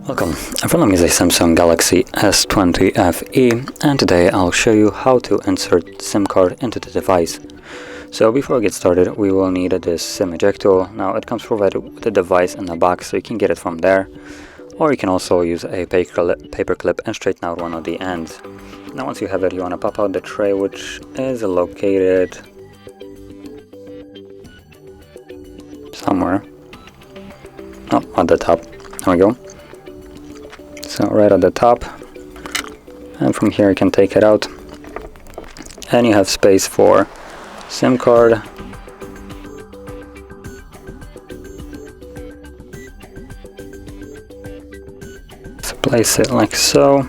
Welcome, everyone is a Samsung Galaxy S20 FE, and today I'll show you how to insert SIM card into the device. So before we get started, we will need this SIM eject tool. Now it comes provided with the device in the box, so you can get it from there, or you can also use a paper clip and straighten out one of the ends. Now once you have it, you want to pop out the tray, which is located somewhere. Oh, at the top. There we go. So right at the top, and from here you can take it out, and you have space for SIM card, so place it like so,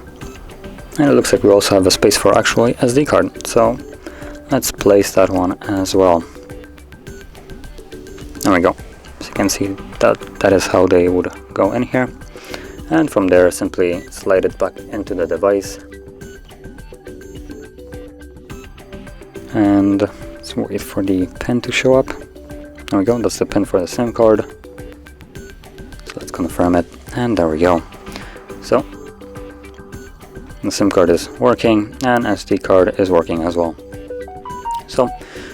and it looks like we also have a space for actually SD card, so let's place that one as well. There we go. So you can see that is how they would go in here. And from there, simply slide it back into the device. And let's wait for the pin to show up. There we go, that's the pin for the SIM card. So let's confirm it, and there we go. So the SIM card is working, and SD card is working as well. So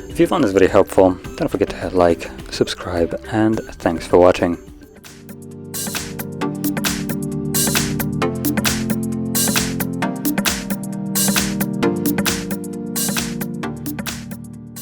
if you found this video helpful, don't forget to hit like, subscribe, and thanks for watching.